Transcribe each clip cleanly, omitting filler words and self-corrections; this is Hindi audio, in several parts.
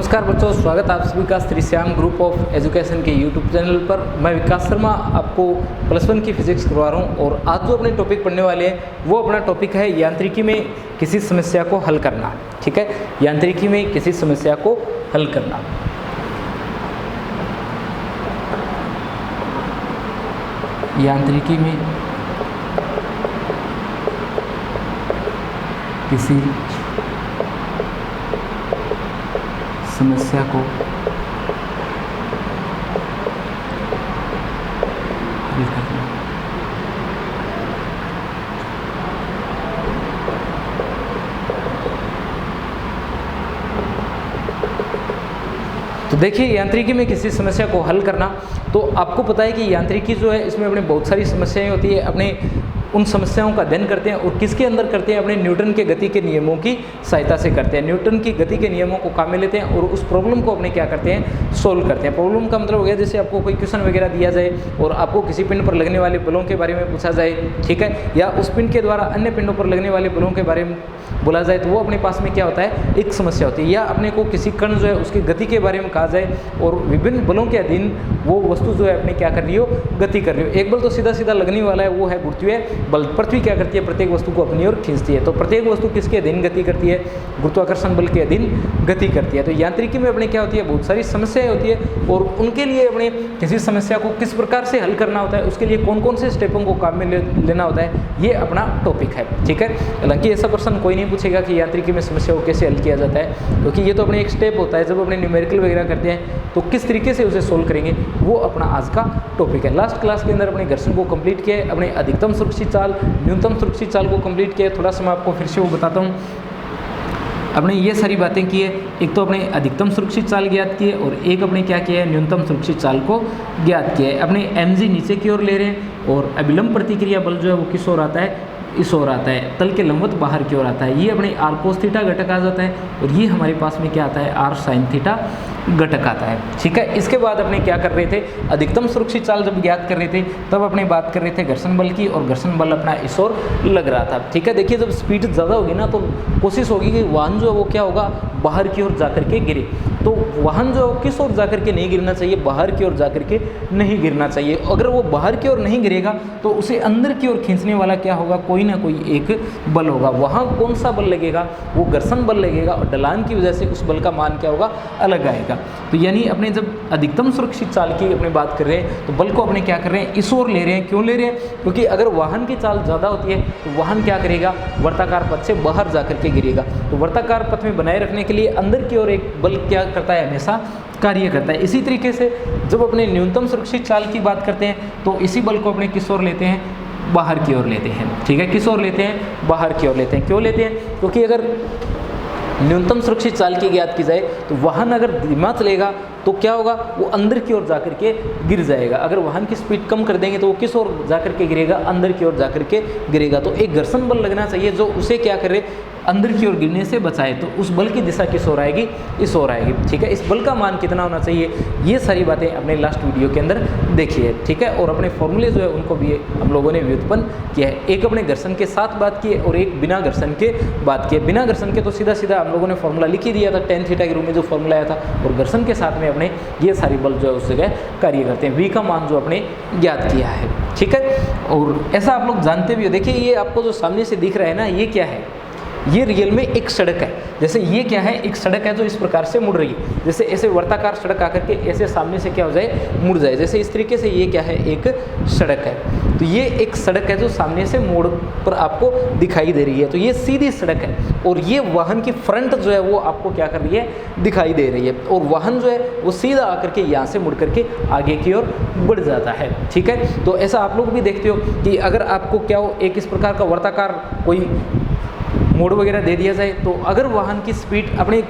नमस्कार बच्चों, स्वागत आप सभी का Shri Shyam group of education के यूट्यूब चैनल पर। मैं विकास शर्मा आपको +1 की फिजिक्स करवा रहा हूँ और आज जो अपने टॉपिक पढ़ने वाले हैं वो अपना टॉपिक है यांत्रिकी में किसी समस्या को हल करना। ठीक है, यांत्रिकी में किसी समस्या को हल करना। यांत्रिकी में किसी समस्या को हल करना। तो देखिए, यांत्रिकी में किसी समस्या को हल करना, तो आपको पता है कि यांत्रिकी जो है इसमें अपने बहुत सारी समस्याएं होती है। अपने उन समस्याओं का अध्ययन करते हैं और किसके अंदर करते हैं, अपने न्यूटन के गति के नियमों की सहायता से करते हैं। न्यूटन की गति के नियमों को काम में लेते हैं और उस प्रॉब्लम को अपने क्या करते हैं, सोल्व करते हैं। प्रॉब्लम का मतलब हो गया जैसे आपको कोई क्वेश्चन वगैरह दिया जाए और आपको किसी पिंड पर लगने वाले बलों के बारे में पूछा जाए, ठीक है, या उस पिंड के द्वारा अन्य पिंडों पर लगने वाले बलों के बारे में बोला जाए, तो वो अपने पास में क्या होता है, एक समस्या होती है। या अपने को किसी कण जो है उसकी गति के बारे में कहा जाए और विभिन्न बलों के अधीन वो वस्तु जो है अपने क्या कर रही हो, गति कर रही हो। एक बल तो सीधा सीधा लगने वाला है, वो है गुरुत्वीय बल। पृथ्वी क्या करती है, प्रत्येक वस्तु को अपनी ओर खींचती है। तो प्रत्येक वस्तु किसके अधीन गति करती है, गुरुत्वाकर्षण बल के अधीन गति करती है। तो यांत्रिकी में अपने क्या होती है, बहुत सारी समस्याएं होती है और उनके लिए अपने किसी समस्या को किस प्रकार से हल करना होता है, उसके लिए कौन कौन से स्टेपों को काम में लेना होता है, ये अपना टॉपिक है। ठीक है, हालांकि ऐसा प्रश्न कोई नहीं पूछेगा कि यांत्रिकी में समस्या को कैसे हल किया जाता है, क्योंकि ये तो अपने एक स्टेप होता है। जब अपने न्यूमेरिकल वगैरह करते हैं तो किस तरीके से उसे सोल्व करेंगे, वो अपना आज का टॉपिक है। लास्ट क्लास के अंदर अपने घर्षण को कंप्लीट किया है, अपने अधिकतम सुरक्षित चाल, न्यूनतम सुरक्षित चाल को कंप्लीट किया है। थोड़ा सा मैं आपको फिर से वो बताता हूँ। अपने ये सारी बातें की है, एक तो अपने अधिकतम सुरक्षित चाल ज्ञात की है और एक अपने क्या किया है, न्यूनतम सुरक्षित चाल को ज्ञात किया है। अपने mg नीचे की ओर ले रहे हैं और अभिलंब प्रतिक्रिया बल जो है वो किस ओर आता है, इस ओर आता है, तल के लंबवत बाहर की ओर आता है। ये अपने r cos थीटा घटक आ जाता है और ये हमारे पास में क्या आता है, r sin थीटा घटक आता है। ठीक है, इसके बाद अपने क्या कर रहे थे, अधिकतम सुरक्षित चाल जब ज्ञात कर रहे थे तब अपने बात कर रहे थे घर्षण बल की, और घर्षण बल अपना इस ओर लग रहा था। ठीक है, देखिए जब स्पीड ज़्यादा होगी ना तो कोशिश होगी कि वाहन जो है वो क्या होगा, बाहर की ओर जाकर के गिरे। तो वाहन जो है किस ओर जाकर के नहीं गिरना चाहिए, बाहर की ओर जाकर के नहीं गिरना चाहिए। अगर वो बाहर की ओर नहीं गिरेगा तो उसे अंदर की ओर खींचने वाला क्या होगा, कोई ना कोई एक बल होगा। वहाँ कौन सा बल लगेगा, वो घर्षण बल लगेगा और ढलान की वजह से उस बल का मान क्या होगा, अलग आएगा। तो यानी अपने जब अधिकतम सुरक्षित चाल की अपने बात कर रहे हैं तो बल को अपने क्या कर रहे हैं, इस ओर ले रहे हैं। क्यों ले रहे हैं, क्योंकि अगर वाहन की चाल ज़्यादा होती है तो वाहन क्या करेगा, वर्ताकार पथ से बाहर जा करके गिरेगा। तो वर्ताकार पथ में बनाए रखने के लिए अंदर की ओर एक बल क्या करता है, हमेशा कार्य करता है। इसी तरीके से जब अपने न्यूनतम सुरक्षित चाल की बात करते हैं तो इसी बल को अपने किस ओर लेते हैं, बाहर की ओर लेते हैं। ठीक है, किस ओर लेते हैं, बाहर की ओर लेते हैं। क्यों लेते हैं, क्योंकि अगर न्यूनतम सुरक्षित चाल की ज्ञात की जाए तो वाहन अगर धीमा चलेगा तो क्या होगा, वो अंदर की ओर जाकर के गिर जाएगा। अगर वाहन की स्पीड कम कर देंगे तो वो किस ओर जाकर के गिरेगा, अंदर की ओर जाकर के गिरेगा। तो एक घर्षण बल लगना चाहिए जो उसे क्या करे, अंदर की ओर गिरने से बचाए। तो उस बल की दिशा किस ओर आएगी, इस ओर आएगी। ठीक है, इस बल का मान कितना होना चाहिए, ये सारी बातें अपने लास्ट वीडियो के अंदर देखी है। ठीक है, और अपने फॉर्मूले जो है उनको भी हम लोगों ने व्युत्पन्न किया है। एक अपने घर्षण के साथ बात की है और एक बिना घर्षण के बात की है। बिना घर्षण के तो सीधा सीधा हम लोगों ने फॉर्मूला लिख ही दिया था, tan थीटा के रूप में जो फॉर्मूला आया था, और घर्षण के साथ में अपने ये सारी बल जो है उस जगह कार्य करते हैं। v का मान जो अपने ज्ञात किया है। ठीक है, और ऐसा आप लोग जानते भी हो। देखिए ये आपको जो सामने से दिख रहा है ना, ये क्या है, ये रियल में एक सड़क है। जैसे ये क्या है, एक सड़क है जो इस प्रकार से मुड़ रही है। जैसे ऐसे वर्ताकार सड़क आकर के ऐसे सामने से क्या हो जाए, मुड़ जाए। जैसे इस तरीके से ये क्या है, एक सड़क है। तो ये एक सड़क है जो सामने से मोड़ पर आपको दिखाई दे रही है। तो ये सीधी सड़क है और ये वाहन की फ्रंट जो है वो आपको क्या कर रही है, दिखाई दे रही है। और वाहन जो है वो सीधा आकर के यहाँ से मुड़ करके आगे की ओर बढ़ जाता है। ठीक है, तो ऐसा आप लोग भी देखते हो कि अगर आपको क्या हो, एक इस प्रकार का वर्ताकार कोई मोड़ वगैरह दे दिया जाए तो अगर वाहन की स्पीड अपने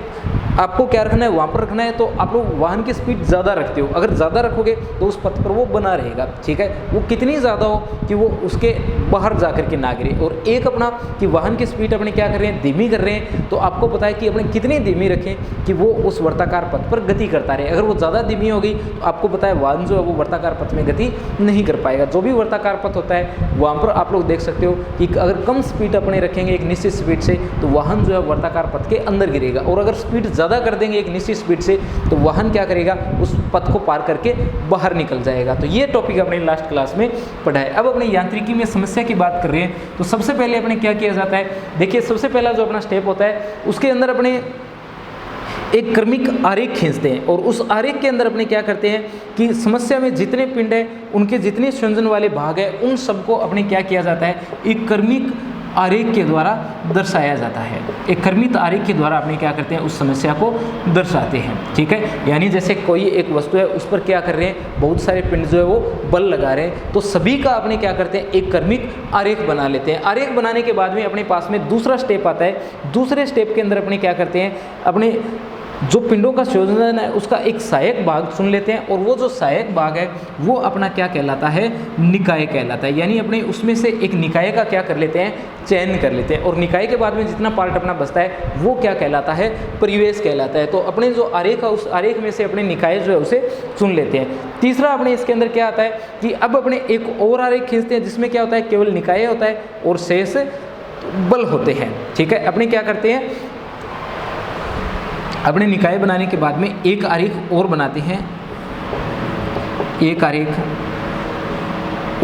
आपको क्या रखना है, वहाँ पर रखना है, तो आप लोग वाहन की स्पीड ज़्यादा रखते हो। अगर ज़्यादा रखोगे तो उस पथ पर वो बना रहेगा। ठीक है, वो कितनी ज़्यादा हो कि वो उसके बाहर जा कर के ना गिरे। और एक अपना कि वाहन की स्पीड अपने क्या कर रहे हैं, धीमी कर रहे हैं, तो आपको पता है कि अपने कितनी धीमी रखें कि वो उस वर्ताकार पथ पर गति करता रहे। अगर वो ज़्यादा धीमी होगी तो आपको पता है वाहन जो है वो वर्ताकार पथ में गति नहीं कर पाएगा। जो भी वर्ताकार पथ होता है वहाँ पर आप लोग देख सकते हो कि अगर कम स्पीड अपने रखेंगे एक निश्चित स्पीड से, तो वाहन जो है वर्ताकार पथ के अंदर गिरेगा। और अगर स्पीड ज़्यादा कर देंगे एक निश्चित स्पीड से, तो वाहन क्या करेगा, उस पथ को पार करके बाहर निकल जाएगा। तो ये टॉपिक अपने लास्ट क्लास में पढ़ा है। अब अपने यांत्रिकी में समस्या की बात कर रहे हैं, तो सबसे पहले अपने क्या किया जाता है, देखिए सबसे पहला जो अपना स्टेप होता है उसके अंदर अपने एक क्रमिक आरेख खींचते हैं, और उस आरेख के अंदर अपने क्या करते हैं कि समस्या में जितने पिंड हैं उनके जितने संयोजन वाले भाग हैं उन सबको अपने क्या किया जाता है, एक क्रमिक आरेख के द्वारा दर्शाया जाता है। एक क्रमिक आरेख के द्वारा अपने क्या करते हैं, उस समस्या को दर्शाते हैं। ठीक है, यानी जैसे कोई एक वस्तु है उस पर क्या कर रहे हैं, बहुत सारे पिंड जो है वो बल लगा रहे हैं, तो सभी का अपने क्या करते हैं, एक क्रमिक आरेख बना लेते हैं। आरेख बनाने के बाद में अपने पास में दूसरा स्टेप आता है। दूसरे स्टेप के अंदर अपने क्या करते हैं, अपने जो पिंडों का संयोजन है उसका एक सहायक भाग चुन लेते हैं, और वो जो सहायक भाग है वो अपना क्या कहलाता है, निकाय कहलाता है। यानी अपने उसमें से एक निकाय का क्या कर लेते हैं, चयन कर लेते हैं, और निकाय के बाद में जितना पार्ट अपना बचता है वो क्या कहलाता है, परिवेश कहलाता है। तो अपने जो आरेख है उस आरेख में से अपने निकाय जो है उसे चुन लेते हैं। तीसरा अपने इसके अंदर क्या आता है कि अब अपने एक और आरेख खींचते हैं जिसमें क्या होता है, केवल निकाय होता है और शेष बल होते हैं। ठीक है, अपने क्या करते हैं, अपने निकाय बनाने के बाद में एक आरेख और बनाते हैं, एक आरेख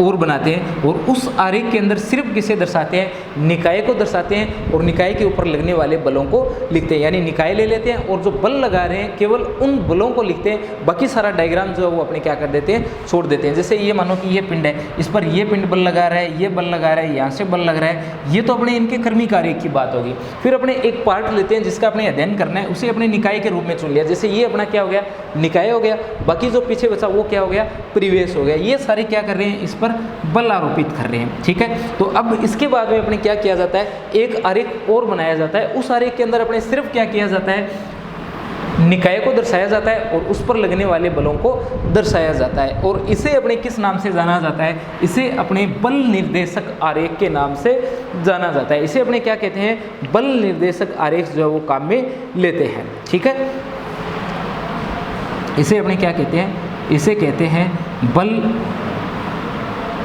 और बनाते हैं, और उस आरेख के अंदर सिर्फ किसे दर्शाते हैं, निकाय को दर्शाते हैं, और निकाय के ऊपर लगने वाले बलों को लिखते हैं। यानी निकाय ले लेते हैं और जो बल लगा रहे हैं केवल उन बलों को लिखते हैं, बाकी सारा डायग्राम जो है वो अपने क्या कर देते हैं, छोड़ देते हैं। जैसे ये मानो कि ये पिंड है, इस पर ये पिंड बल लगा रहा है, ये बल लगा रहा है, यहाँ से बल लग रहा है, ये तो अपने इनके क्रमिक आरेख की बात होगी। फिर अपने एक पार्ट लेते हैं जिसका अपने अध्ययन करना है, उसे अपने निकाय के रूप में चुन लिया। जैसे ये अपना क्या हो गया, निकाय हो गया, बाकी जो पीछे बचा वो क्या हो गया, परिवेश हो गया। ये सारे क्या कर रहे हैं, इस पर बल आरोपित कर रहे हैं। ठीक है, तो अब इसके बाद में अपने क्या किया जाता है, एक आरेख और बनाया जाता है। उस आरेख के अंदर अपने सिर्फ क्या किया जाता है, निकाय को दर्शाया जाता है और उस पर लगने वाले बलों को दर्शाया जाता है, और इसे अपने किस नाम से जाना जाता है, इसे अपने बल निर्देशक आरेख के नाम से जाना जाता है। इसे अपने क्या कहते हैं, बल निर्देशक आरेख जो है वो काम में लेते हैं। ठीक है, इसे अपने क्या कहते हैं, इसे कहते हैं बल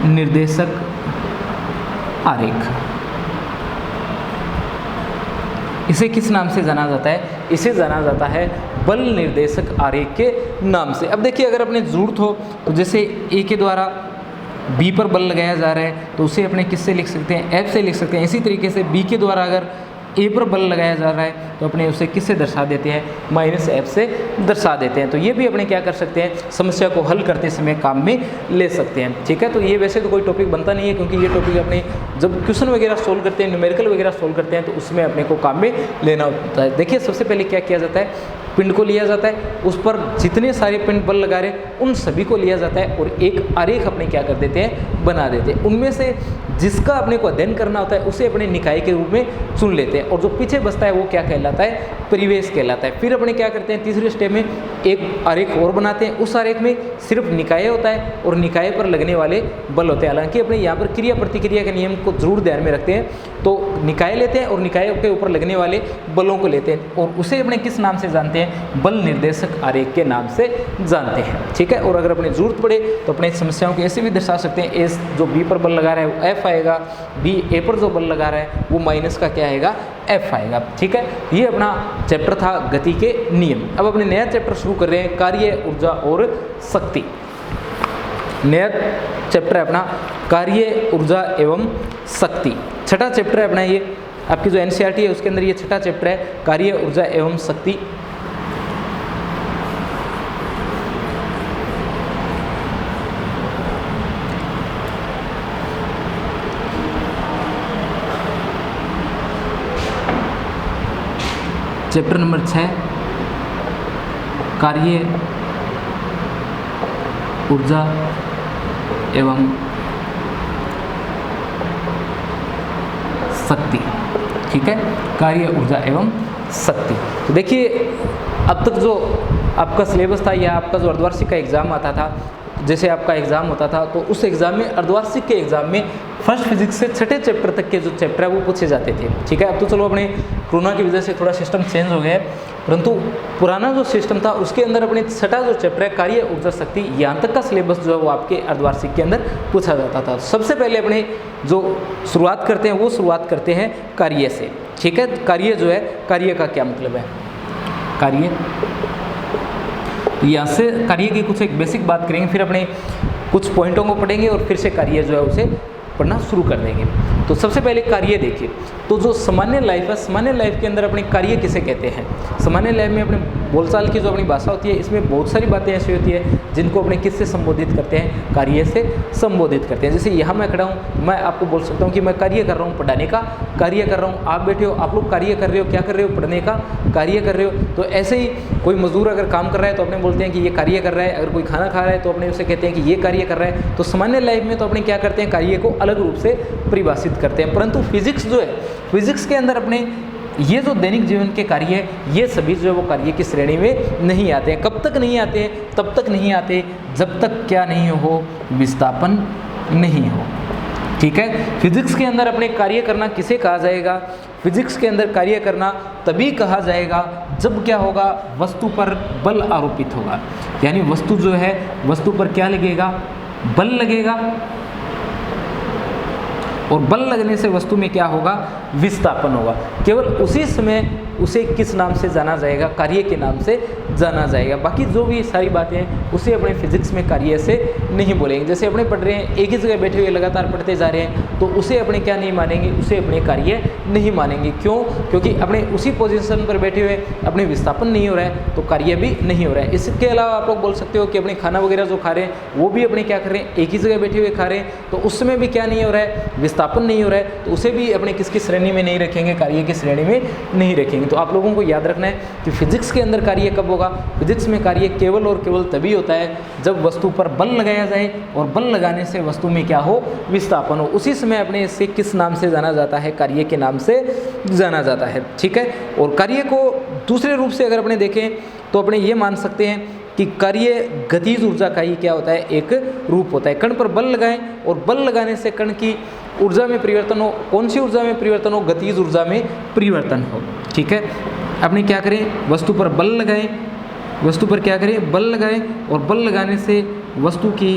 निर्देशक आरेख। इसे किस नाम से जाना जाता है, इसे जाना जाता है बल निर्देशक आरेख के नाम से। अब देखिए, अगर अपने जरूरत हो तो जैसे ए के द्वारा बी पर बल लगाया जा रहा है तो उसे अपने किससे लिख सकते हैं, एफ से लिख सकते हैं। इसी तरीके से बी के द्वारा अगर ए पर बल लगाया जा रहा है तो अपने उसे किससे दर्शा देते हैं, माइनस एफ से दर्शा देते हैं। तो ये भी अपने क्या कर सकते हैं, समस्या को हल करते समय काम में ले सकते हैं। ठीक है, तो ये वैसे तो कोई टॉपिक बनता नहीं है, क्योंकि ये टॉपिक अपने जब क्वेश्चन वगैरह सोल्व करते हैं, न्यूमेरिकल वगैरह सोल्व करते हैं, तो उसमें अपने को काम में लेना होता है। देखिए, सबसे पहले क्या किया जाता है, पिंड को लिया जाता है, उस पर जितने सारे पिंड बल लगा रहे उन सभी को लिया जाता है, और एक आरेख अपने क्या कर देते हैं, बना देते हैं। उनमें से जिसका अपने को अध्ययन करना होता है उसे अपने निकाय के रूप में चुन लेते हैं, और जो पीछे बचता है वो क्या कहलाता है, परिवेश कहलाता है। फिर अपने क्या करते हैं, तीसरे स्टेप में एक आरेख और बनाते हैं। उस आरेख में सिर्फ निकाय होता है और निकाय पर लगने वाले बल होते हैं। हालांकि अपने यहाँ पर क्रिया प्रतिक्रिया के नियम को जरूर ध्यान में रखते हैं, तो निकाय लेते हैं और निकाय के ऊपर लगने वाले बलों को लेते हैं, और उसे अपने किस नाम से जानते हैं, बल निर्देशक आरेख के नाम से जानते हैं। ठीक है, और अगर अपने जरूरत पड़े तो अपने समस्याओं को ऐसे भी दर्शा सकते हैं, एस जो बी पर बल लगा रहा है वो एफ आएगा, बी ए पर जो बल लगा रहा है वो माइनस का क्या आएगा, एफ आएगा। ठीक है, ये अपना चैप्टर था गति के नियम। अब अपने नया चैप्टर शुरू कर रहे हैं, कार्य, ऊर्जा और शक्ति। नया चैप्टर है अपना कार्य, ऊर्जा एवं शक्ति। छठा चैप्टर है अपना, ये आपकी जो एनसीईआरटी है उसके अंदर ये छठा चैप्टर है, कार्य, ऊर्जा एवं शक्ति। चैप्टर नंबर 6, कार्य, ऊर्जा एवं शक्ति। ठीक है, कार्य, ऊर्जा एवं शक्ति। तो देखिए, अब तक जो आपका सिलेबस था या आपका जो अर्धवार्षिक का एग्ज़ाम आता था, जैसे आपका एग्ज़ाम होता था तो उस एग्ज़ाम में, अर्धवार्षिक के एग्ज़ाम में फर्स्ट फिजिक्स से छठे चैप्टर तक के जो चैप्टर है वो पूछे जाते थे। ठीक है, अब तो चलो अपने कोरोना की वजह से थोड़ा सिस्टम चेंज हो गया है, परंतु पुराना जो सिस्टम था उसके अंदर अपने छठा जो चैप्टर है कार्य, ऊर्जा, शक्ति, यहाँ तक का सिलेबस जो है वो आपके अर्धवार्षिक के अंदर पूछा जाता था। सबसे पहले अपने जो शुरुआत करते हैं वो शुरुआत करते हैं कार्य से। ठीक है, कार्य जो है, कार्य का क्या मतलब है, कार्य। यहाँ से कार्य की कुछ एक बेसिक बात करेंगे, फिर अपने कुछ पॉइंटों को पढ़ेंगे और फिर से कार्य जो है उसे पढ़ना शुरू कर देंगे। तो सबसे पहले कार्य देखिए, तो जो सामान्य लाइफ है, सामान्य लाइफ के अंदर अपने कार्य किसे कहते हैं। सामान्य लाइफ में अपने बोलचाल की जो अपनी भाषा होती है, इसमें बहुत सारी बातें ऐसी होती है जिनको अपने किससे संबोधित करते हैं, कार्य से संबोधित करते हैं। जैसे यहाँ मैं खड़ा हूँ, मैं आपको बोल सकता हूँ कि मैं कार्य कर रहा हूँ, पढ़ाने का कार्य कर रहा हूँ। आप बैठे हो, आप लोग कार्य कर रहे हो, क्या कर रहे हो, पढ़ने का कार्य कर रहे हो। तो ऐसे ही कोई मजदूर अगर काम कर रहा है तो अपने बोलते हैं कि ये कार्य कर रहा है, अगर कोई खाना खा रहा है तो अपने उसे कहते हैं कि ये कार्य कर रहा है। तो सामान्य लाइफ में तो अपने क्या करते हैं, कार्य को अलग रूप से परिभाषित करते हैं। परंतु फिजिक्स जो है, फिजिक्स के अंदर अपने ये जो दैनिक जीवन के कार्य है, ये सभी जो है वो कार्य की श्रेणी में नहीं आते हैं। कब तक नहीं आते हैं, तब तक नहीं आते जब तक क्या नहीं हो, विस्थापन नहीं हो। ठीक है, फिजिक्स के अंदर अपने कार्य करना किसे कहा जाएगा, फिजिक्स के अंदर कार्य करना तभी कहा जाएगा जब क्या होगा, वस्तु पर बल आरोपित होगा। यानी वस्तु जो है, वस्तु पर क्या लगेगा, बल लगेगा, और बल लगने से वस्तु में क्या होगा, विस्थापन होगा। केवल उसी समय उसे किस नाम से जाना जाएगा, कार्य के नाम से जाना जाएगा। बाकी जो भी सारी बातें हैं उसे अपने फिजिक्स में कार्य से नहीं बोलेंगे। जैसे अपने पढ़ रहे हैं, एक ही जगह बैठे हुए लगातार पढ़ते जा रहे हैं, तो उसे अपने क्या नहीं मानेंगे, उसे अपने कार्य नहीं मानेंगे। क्यों? क्योंकि अपने उसी पोजीशन पर बैठे हुए अपने विस्थापन नहीं हो रहा है तो कार्य भी नहीं हो रहा है। इसके अलावा आप लोग बोल सकते हो कि अपने खाना वगैरह जो खा रहे हैं वो भी अपने क्या कर रहे हैं, एक ही जगह बैठे हुए खा रहे हैं, तो उसमें भी क्या नहीं हो रहा है, विस्थापन नहीं हो रहा है, तो उसे भी अपने किसकी श्रेणी में नहीं रखेंगे, कार्य की श्रेणी में नहीं रखेंगे। तो आप लोगों को याद रखना है कि फिजिक्स के अंदर कार्य कब होगा, फिजिक्स में कार्य केवल और केवल तभी होता है जब वस्तु पर बल लगाया जाए और बल लगाने से वस्तु में क्या हो, विस्थापन हो। उसी समय अपने इसे किस नाम से जाना जाता है, कार्य के नाम से जाना जाता है। ठीक है, और कार्य को दूसरे रूप से अगर अपने देखें तो अपने ये मान सकते हैं कि कार्य गतिज ऊर्जा का ही क्या होता है, एक रूप होता है। कण पर बल लगाएं और बल लगाने से कण की ऊर्जा में परिवर्तन हो। कौन सी ऊर्जा में परिवर्तन हो, गतिज ऊर्जा में परिवर्तन हो। ठीक है, अपने क्या करें, वस्तु पर बल लगाएं, वस्तु पर क्या करें, बल लगाएं, और बल लगाने से वस्तु की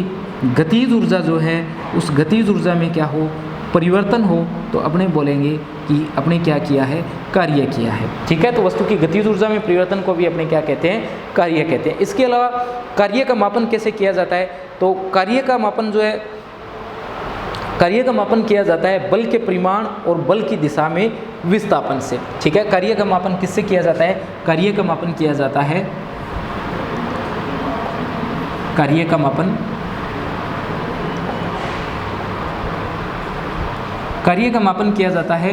गतिज ऊर्जा जो है उस गतिज ऊर्जा में क्या हो, परिवर्तन हो, तो अपने बोलेंगे कि अपने क्या किया है, कार्य किया है। ठीक है, तो वस्तु की गतिज ऊर्जा में परिवर्तन को भी अपने क्या कहते हैं, कार्य कहते हैं। इसके अलावा कार्य का मापन कैसे किया जाता है, तो कार्य का मापन जो है, कार्य का मापन किया जाता है बल के परिमाण और बल की दिशा में विस्थापन से। ठीक है, कार्य का मापन किससे किया जाता है, कार्य का मापन किया जाता है, कार्य का मापन, कार्य का मापन किया जाता है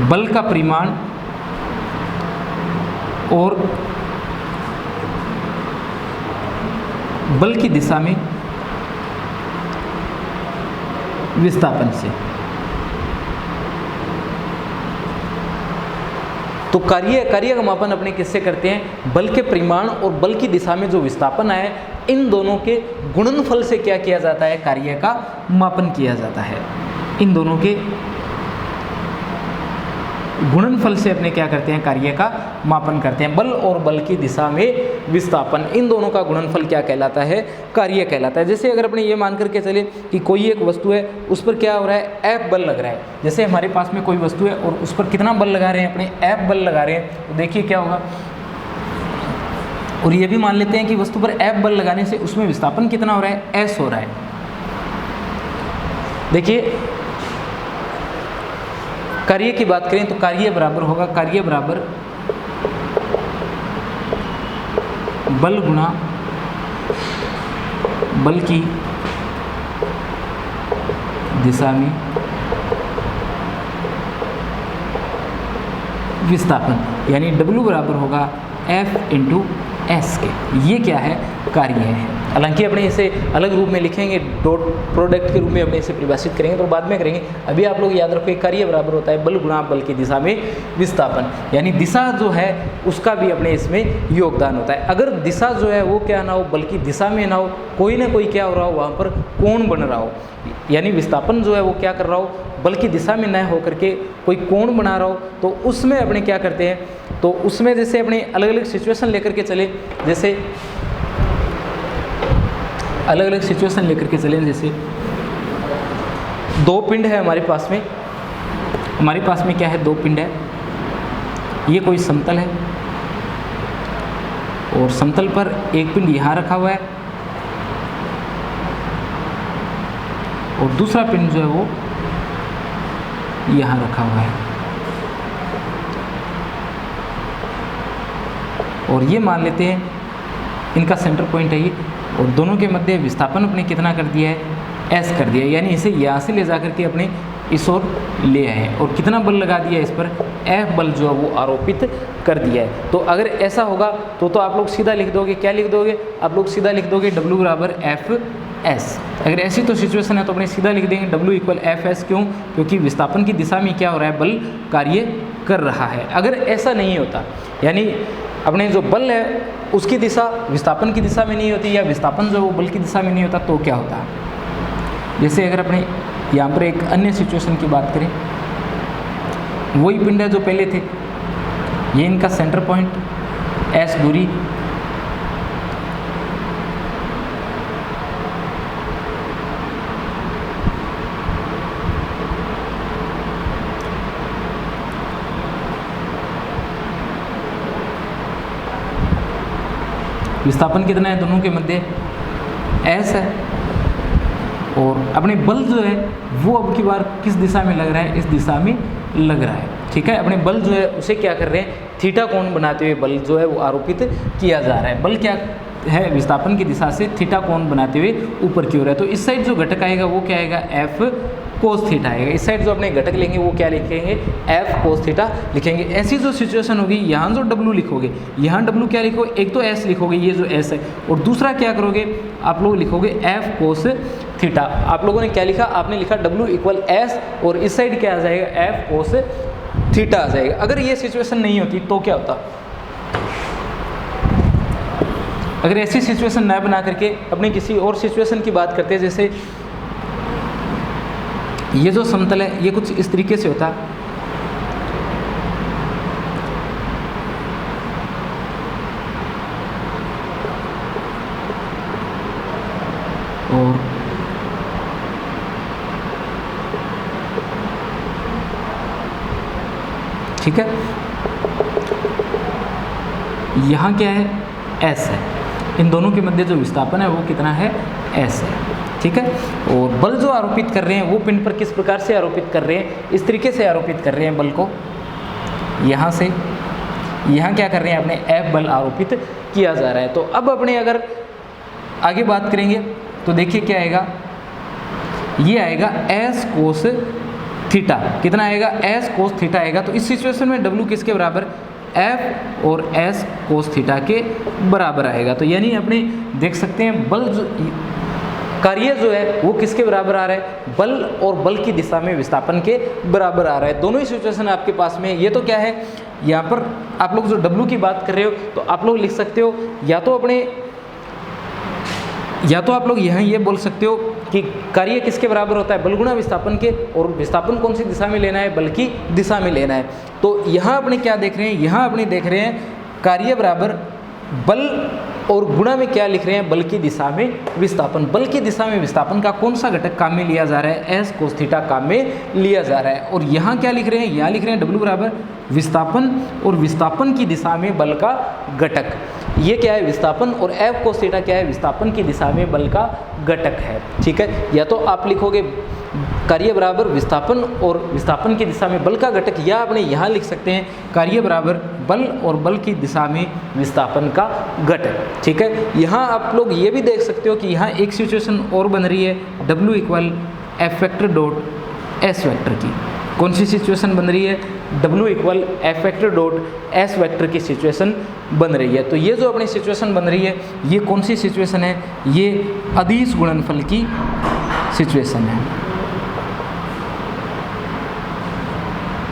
बल का परिमाण और बल की दिशा में विस्थापन से। तो कार्य का मापन अपने किससे करते हैं, बल के परिमाण और बल की दिशा में जो विस्थापन है, इन दोनों के गुणनफल से क्या किया जाता है, कार्य का मापन किया जाता है। इन दोनों के गुणनफल से अपने क्या करते हैं, कार्य का मापन करते हैं। बल और बल की दिशा में विस्थापन, इन दोनों का गुणनफल क्या कहलाता है, कार्य कहलाता है। जैसे अगर अपने ये मान करके चले कि कोई एक वस्तु है, उस पर क्या हो रहा है, F बल लग रहा है। जैसे हमारे पास में कोई वस्तु है और उस पर कितना बल लगा रहे हैं, अपने F बल लगा रहे हैं, तो देखिए क्या होगा। और ये भी मान लेते हैं कि वस्तु पर F बल लगाने से उसमें विस्थापन कितना हो रहा है, S हो रहा है। देखिए कार्य की बात करें तो कार्य बराबर होगा, कार्य बराबर बल गुणा बल की दिशा में विस्थापन, यानी W बराबर होगा F इंटू S के। ये क्या है, कार्य है। हालांकि अपने इसे अलग रूप में लिखेंगे, डॉट प्रोडक्ट के रूप में अपने इसे परिभाषित करेंगे, तो बाद में करेंगे। अभी आप लोग याद रखो कार्य बराबर होता है बल गुणा बल की दिशा में विस्थापन, यानी दिशा जो है उसका भी अपने इसमें योगदान होता है। अगर दिशा जो है वो क्या ना हो, बल की दिशा में ना हो, कोई ना कोई क्या हो रहा हो, वहाँ पर कोण बन रहा हो, यानी विस्थापन जो है वो क्या कर रहा हो, बल की दिशा में न होकर के कोई कोण बना रहा हो, तो उसमें अपने क्या करते हैं, तो उसमें जैसे अपने अलग अलग सिचुएशन लेकर के चले, जैसे अलग अलग सिचुएशन लेकर के चलें। जैसे दो पिंड है हमारे पास में क्या है, दो पिंड है। ये कोई समतल है और समतल पर एक पिंड यहाँ रखा हुआ है और दूसरा पिंड जो है वो यहाँ रखा हुआ है, और ये मान लेते हैं इनका सेंटर पॉइंट है ये, और दोनों के मध्य विस्थापन अपने कितना कर दिया है, एस कर दिया है, यानी इसे यहाँ से ले जा करके अपने इस ओर ले आए और कितना बल लगा दिया इस पर, एफ बल जो है वो आरोपित कर दिया है। तो अगर ऐसा होगा तो आप लोग सीधा लिख दोगे, क्या लिख दोगे आप लोग, सीधा लिख दोगे W बराबर एफ एस। अगर ऐसी तो सिचुएशन है तो अपने सीधा लिख देंगे W इक्वल एफ एस। क्यों? क्योंकि विस्थापन की दिशा में क्या हो रहा है, बल कार्य कर रहा है। अगर ऐसा नहीं होता, यानी अपने जो बल है उसकी दिशा विस्थापन की दिशा में नहीं होती, या विस्थापन जो वो बल की दिशा में नहीं होता, तो क्या होता है। जैसे अगर अपने यहाँ पर एक अन्य सिचुएशन की बात करें, वही पिंड है जो पहले थे, ये इनका सेंटर पॉइंट एस दूरी, विस्थापन कितना है दोनों के मध्य, एस है, और अपने बल जो है वो अब की बार किस दिशा में लग रहा है, इस दिशा में लग रहा है। ठीक है, अपने बल जो है उसे क्या कर रहे हैं, थीटा कोण बनाते हुए बल जो है वो आरोपित किया जा रहा है। बल क्या है, विस्थापन की दिशा से थीटा कोण बनाते हुए ऊपर की ओर है। तो इस साइड जो घटक आएगा वो क्या आएगा, एफ कोस थीटा आएगा। इस साइड जो अपने घटक लेंगे वो क्या लिखेंगे, एफ कोस थीटा लिखेंगे। ऐसी जो सिचुएशन होगी, यहाँ जो डब्लू लिखोगे, यहाँ डब्लू क्या लिखोगे, एक तो एस लिखोगे, ये जो एस है, और दूसरा क्या करोगे आप लोग लिखोगे एफ कोस थीटा। आप लोगों ने क्या लिखा, आपने लिखा डब्लू इक्वल एस, और इस साइड क्या आ जाएगा, एफ कोस थीटा आ जाएगा। अगर ये सिचुएशन नहीं होती तो क्या होता, अगर ऐसी सिचुएशन न बना करके अपने किसी और सिचुएशन की बात करते हैं, जैसे ये जो समतल है ये कुछ इस तरीके से होता, और ठीक है, यहाँ क्या है, एस है, इन दोनों के मध्य जो विस्थापन है वो कितना है, एस है। ठीक है, और बल जो आरोपित कर रहे हैं वो पिंड पर किस प्रकार से आरोपित कर रहे हैं, इस तरीके से आरोपित कर रहे हैं बल को, यहाँ से यहाँ क्या कर रहे हैं, अपने एफ बल आरोपित किया जा रहा है। तो अब अपने अगर आगे बात करेंगे तो देखिए क्या आएगा, ये आएगा एस कोस थीटा, कितना आएगा, एस कोस थीटा आएगा। तो इस सिचुएशन में डब्ल्यू किसके बराबर, एफ और एस कोस थीटा के बराबर आएगा। तो यानी अपने देख सकते हैं बल जो कार्य जो है वो किसके बराबर आ रहा है, बल और बल की दिशा में विस्थापन के बराबर आ रहा है। दोनों ही सिचुएशन आपके पास में। ये तो क्या है, यहाँ पर आप लोग जो डब्ल्यू की बात कर रहे हो तो आप लोग लिख सकते हो, या तो आप लोग यहाँ ये बोल सकते हो कि कार्य किसके बराबर होता है, बल गुणा विस्थापन के, और विस्थापन कौन सी दिशा में लेना है, बल की दिशा में लेना है। तो यहाँ अपने क्या देख रहे हैं, यहाँ अपने देख रहे हैं कार्य बराबर बल और गुणा में क्या लिख रहे हैं, बल की दिशा में विस्थापन। बल की दिशा में विस्थापन का कौन सा घटक काम में लिया जा रहा है, एस कोस थीटा काम में लिया जा रहा है। और यहाँ क्या लिख रहे हैं, यहाँ लिख रहे हैं डब्ल्यू बराबर विस्थापन और विस्थापन की दिशा में बल का घटक। ये क्या है, विस्थापन, और एफ कोस थीटा क्या है, विस्थापन की दिशा में बल का घटक है। ठीक है, या तो आप लिखोगे कार्य बराबर विस्थापन और विस्थापन की दिशा में बल का घटक, या अपने यहाँ लिख सकते हैं कार्य बराबर बल और बल की दिशा में विस्थापन का घटक। ठीक है, यहाँ आप लोग ये भी देख सकते हो कि यहाँ एक सिचुएशन और बन रही है, W equal F vector dot S vector की। कौन सी सिचुएशन बन रही है, W equal F vector dot S vector की सिचुएशन बन रही है। तो ये जो अपनी सिचुएशन बन रही है ये कौन सी सिचुएशन है, ये अदिश गुणनफल की सिचुएशन है।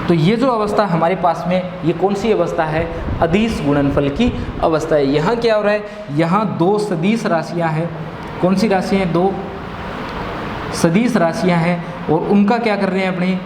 तो ये जो अवस्था हमारे पास में, ये कौन सी अवस्था है, अदिश गुणनफल की अवस्था है। यहाँ क्या हो रहा है, यहाँ दो सदिश राशियाँ हैं। कौन सी राशियाँ हैं, दो सदिश राशियाँ हैं, और उनका क्या कर रहे हैं, अपने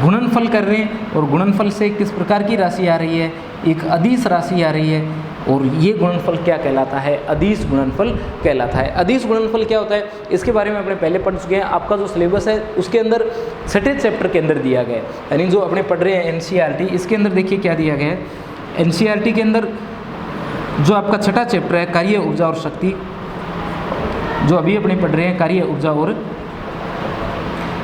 गुणनफल कर रहे हैं। और गुणनफल से किस प्रकार की राशि आ रही है, एक अदिश राशि आ रही है, और ये गुणनफल क्या कहलाता है? अदिश गुणनफल कहलाता है। अदिश गुणनफल क्या होता है इसके बारे में अपने पहले पढ़ चुके हैं। आपका जो सिलेबस है उसके अंदर छठे चैप्टर के अंदर दिया गया है, यानी जो अपने पढ़ रहे हैं एनसीईआरटी, इसके अंदर देखिए क्या दिया गया है। एनसीईआरटी के अंदर जो आपका छठा चैप्टर है कार्य, ऊर्जा और शक्ति, जो अभी अपने पढ़ रहे हैं कार्य, ऊर्जा और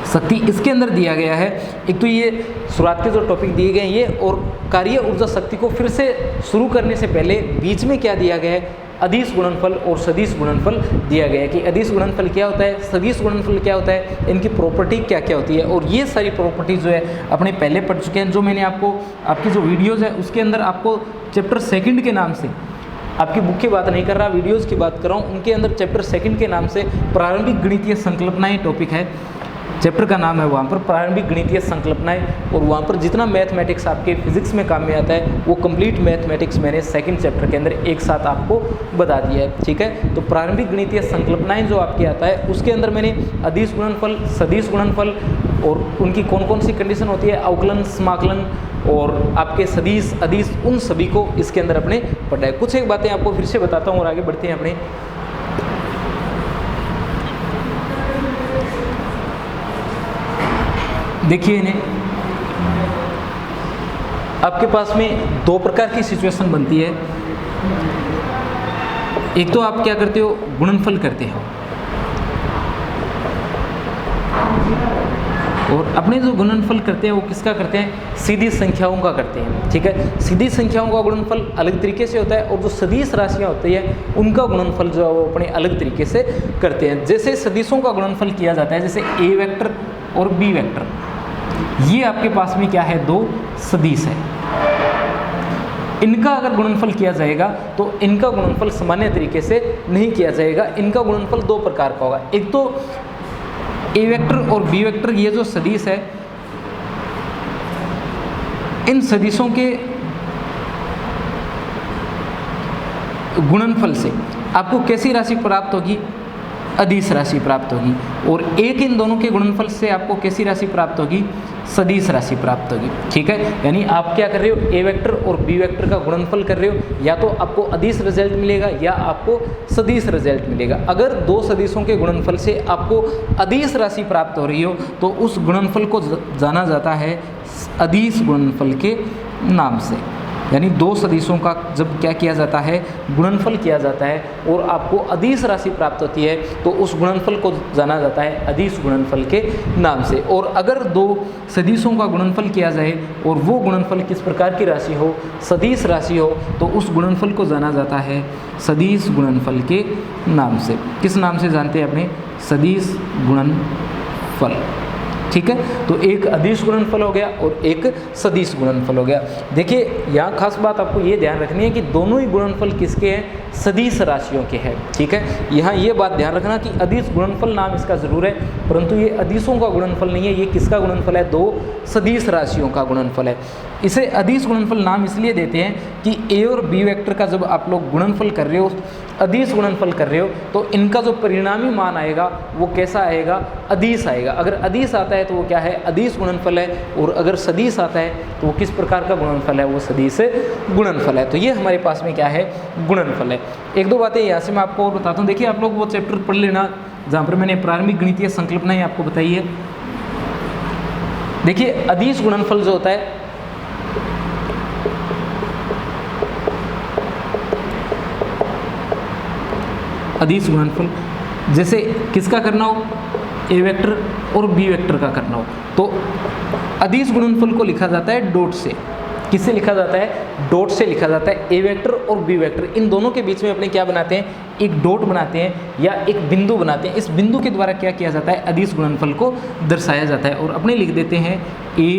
शक्ति, इसके अंदर दिया गया है। एक तो ये शुरुआत के जो टॉपिक दिए गए हैं ये, और कार्य, ऊर्जा, शक्ति को फिर से शुरू करने से पहले बीच में क्या दिया गया है? अदिश गुणनफल और सदिश गुणनफल दिया गया है कि अदिश गुणनफल क्या होता है, सदिश गुणनफल क्या होता है, इनकी प्रॉपर्टी क्या क्या होती है। और ये सारी प्रॉपर्टी जो है अपने पहले पढ़ चुके हैं, जो मैंने आपको आपकी जो वीडियोज़ है उसके अंदर आपको चैप्टर 2 के नाम से, आपकी बुक की बात नहीं कर रहा, वीडियोज़ की बात कर रहा हूँ, उनके अंदर चैप्टर 2 के नाम से प्रारंभिक गणितीय संकल्पनाएँ टॉपिक है, चैप्टर का नाम है वहाँ पर प्रारंभिक गणितीय संकल्पनाएं। और वहाँ पर जितना मैथमेटिक्स आपके फिजिक्स में काम में आता है वो कंप्लीट मैथमेटिक्स मैंने 2nd चैप्टर के अंदर एक साथ आपको बता दिया है, ठीक है। तो प्रारंभिक गणितीय संकल्पनाएं जो आपके आता है उसके अंदर मैंने अदिश गुणनफल, सदिश गुणनफल और उनकी कौन कौन सी कंडीशन होती है, अवकलन, समाकलन और आपके सदिश, अदिश, उन सभी को इसके अंदर अपने पढ़ा है। कुछ एक बातें आपको फिर से बताता हूँ और आगे बढ़ते हैं अपने। देखिए इन्हें, आपके पास में 2 प्रकार की सिचुएशन बनती है। एक तो आप क्या करते हो, गुणनफल करते हो, और अपने जो गुणनफल करते हैं वो किसका करते हैं? सीधी संख्याओं का करते हैं, ठीक है। सीधी संख्याओं का गुणनफल अलग तरीके से होता है और जो सदिश राशियाँ होती है उनका गुणनफल जो है वो अपने अलग तरीके से करते हैं। जैसे सदिशों का गुणनफल किया जाता है, जैसे ए वेक्टर और बी वेक्टर, ये आपके पास में क्या है? 2 सदिश है। इनका अगर गुणनफल किया जाएगा तो इनका गुणनफल सामान्य तरीके से नहीं किया जाएगा। इनका गुणनफल 2 प्रकार का होगा। एक तो ए वेक्टर और बी वेक्टर, ये जो सदिश है, इन सदिशों के गुणनफल से आपको कैसी राशि प्राप्त होगी? अदिश राशि प्राप्त होगी। और एक इन दोनों के गुणनफल से आपको कैसी राशि प्राप्त होगी? सदिश राशि प्राप्त होगी, ठीक है। यानी आप क्या कर रहे हो, ए वेक्टर और बी वेक्टर का गुणनफल कर रहे हो, या तो आपको अदिश रिजल्ट मिलेगा या आपको सदिश रिजल्ट मिलेगा। अगर 2 सदिशों के गुणनफल से आपको अदिश राशि प्राप्त हो रही हो तो उस गुणनफल को जाना जाता है अदिश गुणनफल के नाम से। यानी 2 सदिशों का जब क्या किया जाता है, गुणनफल किया जाता है और आपको अदिश राशि प्राप्त होती है तो उस गुणनफल को जाना जाता है अदिश गुणनफल के नाम से। और अगर 2 सदिशों का गुणनफल किया जाए और वो गुणनफल किस प्रकार की राशि हो, सदिश राशि हो, तो उस गुणनफल को जाना जाता है सदिश गुणनफल के नाम से। किस नाम से जानते हैं अपने? सदिश गुणनफल, ठीक है। तो एक अदिश गुणनफल हो गया और एक सदिश गुणनफल हो गया। देखिए यहाँ खास बात आपको ये ध्यान रखनी है कि दोनों ही गुणनफल किसके हैं? सदिश राशियों के हैं, ठीक है। यहाँ ये बात ध्यान रखना कि अदिश गुणनफल नाम इसका जरूर है, परंतु ये अदिशों का गुणनफल नहीं है। ये किसका गुणनफल है? 2 सदिश राशियों का गुणनफल है। इसे अदिश गुणनफल नाम इसलिए देते हैं कि ए और बी वेक्टर का जब आप लोग गुणनफल कर रहे हो, अदिश गुणनफल कर रहे हो, तो इनका जो परिणामी मान आएगा वो कैसा आएगा? अदिश आएगा। अगर अदिश आता है तो वो क्या है? अदिश गुणनफल है। और अगर सदिश आता है तो वो किस प्रकार का गुणनफल है? वो सदिश गुणनफल है। तो ये हमारे पास में क्या है? गुणनफल है। 1-2 बातें यहाँ से मैं आपको और बताता हूँ। देखिए आप लोग वो चैप्टर पढ़ लेना जहाँ पर मैंने प्रारंभिक गणितीय संकल्पनाएं आपको बताई है। देखिए अदिश गुणनफल जो होता है, अदिश गुणनफल जैसे किसका करना हो? ए वेक्टर और बी वेक्टर का करना हो तो अदिश गुणनफल को लिखा जाता है डॉट से। किससे लिखा जाता है? डॉट से लिखा जाता है। ए वेक्टर और बी वेक्टर इन दोनों के बीच में अपने क्या बनाते हैं? एक डॉट बनाते हैं या एक बिंदु बनाते हैं। इस बिंदु के द्वारा क्या किया जाता है? अदिश गुणनफल को दर्शाया जाता है। और अपने लिख देते हैं ए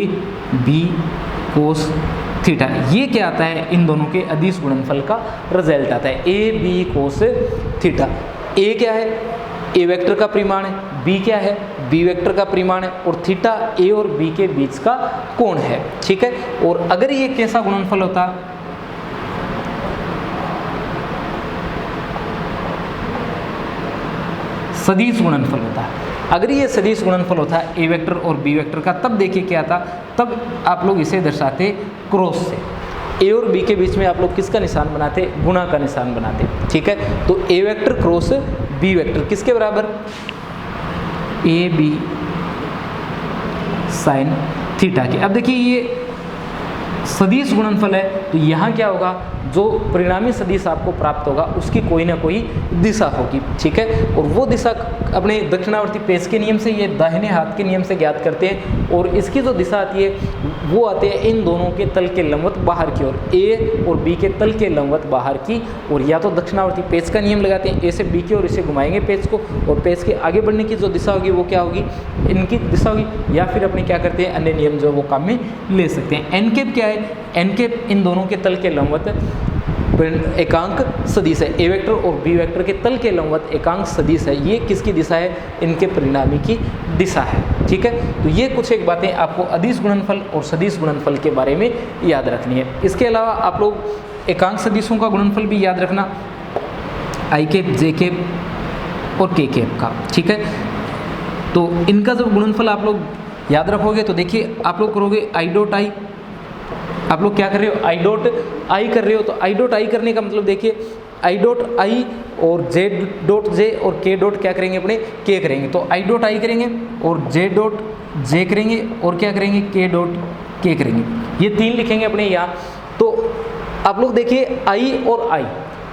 बी कोस थीटा। ये क्या आता है? इन दोनों के अदिश गुणनफल का रिजल्ट आता है ए बी कोस थीटा। ए क्या है? ए वेक्टर का परिमाण है। बी क्या है? बी वेक्टर का परिमाण है। और थीटा ए और बी के बीच का कोण है, ठीक है। और अगर ये कैसा गुणनफल होता? सदिश गुणनफल होता है। अगर ये सदिश गुणनफल होता है ए वेक्टर और बी वेक्टर का, तब देखिए क्या आता? तब आप लोग इसे दर्शाते क्रॉस से। ए और बी के बीच में आप लोग किसका निशान बनाते, गुणा का निशान बनाते, ठीक है। तो ए वेक्टर क्रॉस बी वेक्टर किसके बराबर, ए बी साइन थीटा के। अब देखिए ये सदिश गुणनफल है, तो यहाँ क्या होगा, जो परिणामी सदिश आपको प्राप्त होगा उसकी कोई ना कोई दिशा होगी, ठीक है। और वो दिशा अपने दक्षिणावर्ती पेश के नियम से, ये दाहिने हाथ के नियम से ज्ञात करते हैं। और इसकी जो दिशा आती है वो आती है इन दोनों के तल के लंबवत बाहर की ओर, ए और बी के तल के लंबवत बाहर की। और या तो दक्षिणावर्ती पेच का नियम लगाते हैं, ए से बी की ओर इसे घुमाएंगे पेच को, और पेच के आगे बढ़ने की जो दिशा होगी वो क्या होगी, इनकी दिशा होगी। या फिर अपने क्या करते हैं, अन्य नियम जो वो काम में ले सकते हैं। एन कैप क्या है, एन कैप इन दोनों के तल के लंबवत एकांक सदिश है, ए वेक्टर और बी वेक्टर के तल के लंबवत एकांक सदिश है। ये किसकी दिशा है, इनके परिणामी की दिशा है, ठीक है। तो ये कुछ एक बातें आपको अदिश गुणनफल और सदिश गुणनफल के बारे में याद रखनी है। इसके अलावा आप लोग एकांक सदिशों का गुणनफल भी याद रखना, आई कैप, जे कैप और के कैप का, ठीक है। तो इनका जब गुणनफल आप लोग याद रखोगे तो देखिए आप लोग करोगे आई डॉट आई, आप लोग क्या कर रहे हो, आई डॉट आई कर रहे हो। तो आई डॉट आई करने का मतलब देखिए आई डॉट आई और जे डॉट जे और के डॉट क्या करेंगे, अपने के करेंगे। तो आई डॉट आई करेंगे और जे डॉट जे करेंगे और क्या करेंगे, के डॉट के करेंगे। ये तीन लिखेंगे अपने यहाँ। तो आप लोग देखिए आई और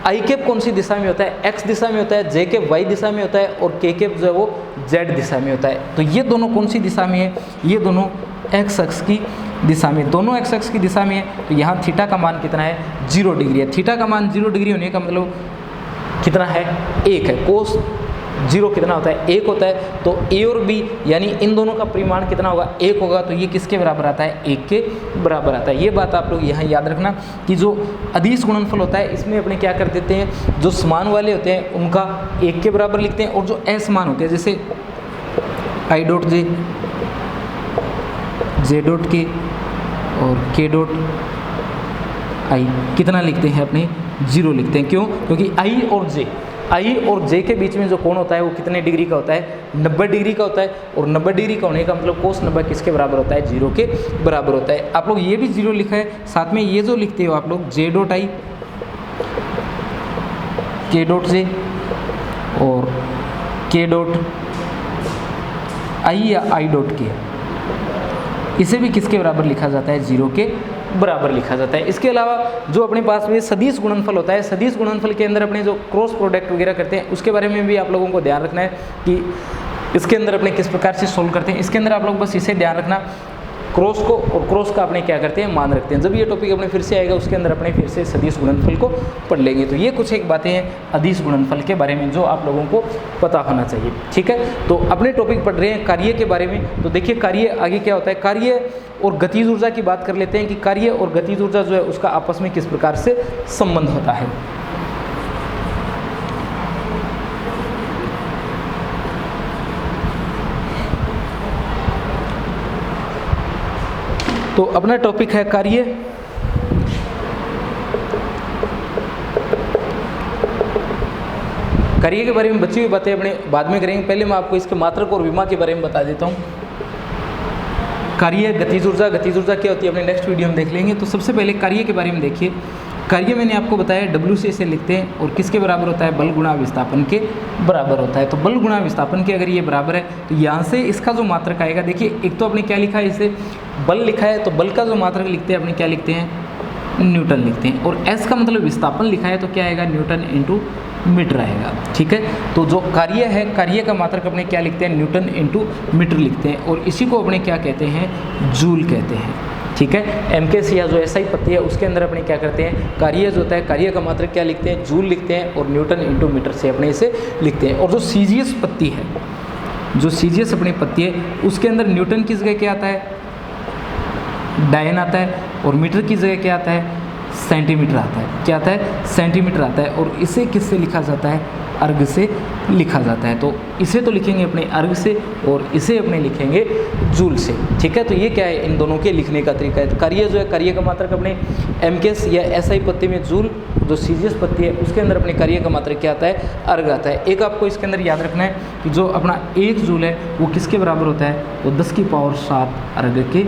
आई कैप कौन सी दिशा में होता है, एक्स दिशा में होता है, जे कैप वाई दिशा में होता है और के कैप जो है वो जेड दिशा में होता है। तो ये दोनों कौन सी दिशा में है, ये दोनों एक्स अक्ष की दिशा में, दोनों एक्स अक्ष की दिशा में है। तो यहाँ थीटा का मान कितना है, 0 डिग्री है। थीटा का मान 0 डिग्री होने का मतलब कितना है, 1 है। कोस 0 कितना होता है, 1 होता है। तो ए और बी यानी इन दोनों का परिमाण कितना होगा, 1 होगा। तो ये किसके बराबर आता है, 1 के बराबर आता है। ये बात आप लोग यहाँ याद रखना कि जो अदिश गुणनफल होता है इसमें अपने क्या कर देते हैं, जो समान वाले होते हैं उनका 1 के बराबर लिखते हैं, और जो असमान होते हैं जैसे I dot J, J dot के और के डॉट आई कितना लिखते हैं, अपने 0 लिखते हैं। क्यों, क्योंकि आई और जे के बीच में जो कोण होता है वो कितने डिग्री का होता है, 90 डिग्री का होता है। और 90 डिग्री का होने का मतलब कोस 90 किसके बराबर होता है, 0 के बराबर होता है। आप लोग ये भी 0 लिखा है, साथ में ये जो लिखते हो आप लोग जे डॉट आई, के डॉट जे और के डॉट आई या आई डॉट के, इसे भी किसके बराबर लिखा जाता है, 0 के बराबर लिखा जाता है। इसके अलावा जो अपने पास में सदिश गुणनफल होता है, सदिश गुणनफल के अंदर अपने जो क्रॉस प्रोडक्ट वगैरह करते हैं उसके बारे में भी आप लोगों को ध्यान रखना है कि इसके अंदर अपने किस प्रकार से सोल्व करते हैं। इसके अंदर आप लोग बस इसे ध्यान रखना, क्रॉस को और क्रॉस का अपने क्या करते हैं, मान रखते हैं। जब ये टॉपिक अपने फिर से आएगा उसके अंदर अपने फिर से सदिश गुणनफल को पढ़ लेंगे। तो ये कुछ एक बातें हैं अदिश गुणनफल के बारे में जो आप लोगों को पता होना चाहिए, ठीक है। तो अपने टॉपिक पढ़ रहे हैं कार्य के बारे में। तो देखिए कार्य आगे क्या होता है, कार्य और गतिज ऊर्जा की बात कर लेते हैं कि कार्य और गतिज ऊर्जा जो है उसका आपस में किस प्रकार से संबंध होता है। तो अपना टॉपिक है कार्य। कार्य के बारे में बची हुई बातें अपने बाद में करेंगे, पहले मैं आपको इसके मात्रक और विमा के बारे में बता देता हूँ। कार्य, गतिज ऊर्जा क्या होती है अपने नेक्स्ट वीडियो में देख लेंगे। तो सबसे पहले कार्य के बारे में देखिए। कार्य मैंने आपको बताया W से इसे लिखते हैं और किसके बराबर होता है, बल गुणा विस्थापन के बराबर होता है। तो बल गुणा विस्थापन के अगर ये बराबर है तो यहाँ से इसका जो मात्रक आएगा, देखिए एक तो आपने क्या लिखा है, इसे बल लिखा है, तो बल का जो मात्रक लिखते हैं अपने क्या लिखते हैं, न्यूटन लिखते हैं। और S का मतलब विस्थापन लिखा है तो क्या आएगा, न्यूटन इंटू मीटर आएगा, ठीक है। तो जो कार्य है, कार्य का मात्रक अपने क्या लिखते हैं, न्यूटन इंटू मीटर लिखते हैं, और इसी को अपने क्या कहते हैं, जूल कहते हैं, ठीक है। एमकेस या जो एसआई पत्ती है उसके अंदर अपने क्या करते हैं, कार्य जो होता है, कार्य का मात्रक क्या लिखते हैं, जूल लिखते हैं, और न्यूटन इंटू मीटर से अपने इसे लिखते हैं। और जो सीजीएस पत्ती है, जो सीजीएस अपनी पत्ती है उसके अंदर न्यूटन की जगह क्या आता है, डायन आता है, और मीटर की जगह क्या आता है, सेंटीमीटर आता है। क्या आता है, सेंटीमीटर आता है। और इसे किससे लिखा जाता है, अर्ग से लिखा जाता है। तो इसे तो लिखेंगे अपने अर्ग से और इसे अपने लिखेंगे जूल से, ठीक है। तो ये क्या है, इन दोनों के लिखने का तरीका है। कार्य जो है, कार्य का मात्रक अपने एमकेस या एसआई पत्ती में जूल, जो सीजियस पत्ती है उसके अंदर अपने कार्य का मात्रक क्या आता है, अर्घ आता है। एक आपको इसके अंदर याद रखना है कि जो अपना 1 जूल है वो किसके बराबर होता है, वो 10 की पावर 7 अर्घ के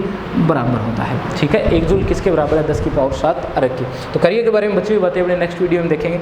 बराबर होता है। ठीक है, 1 जूल किसके बराबर है, 10 की पावर 7 अर्घ की। तो कार्य के बारे में बची हुई बातें अपने नेक्स्ट वीडियो में देखेंगे।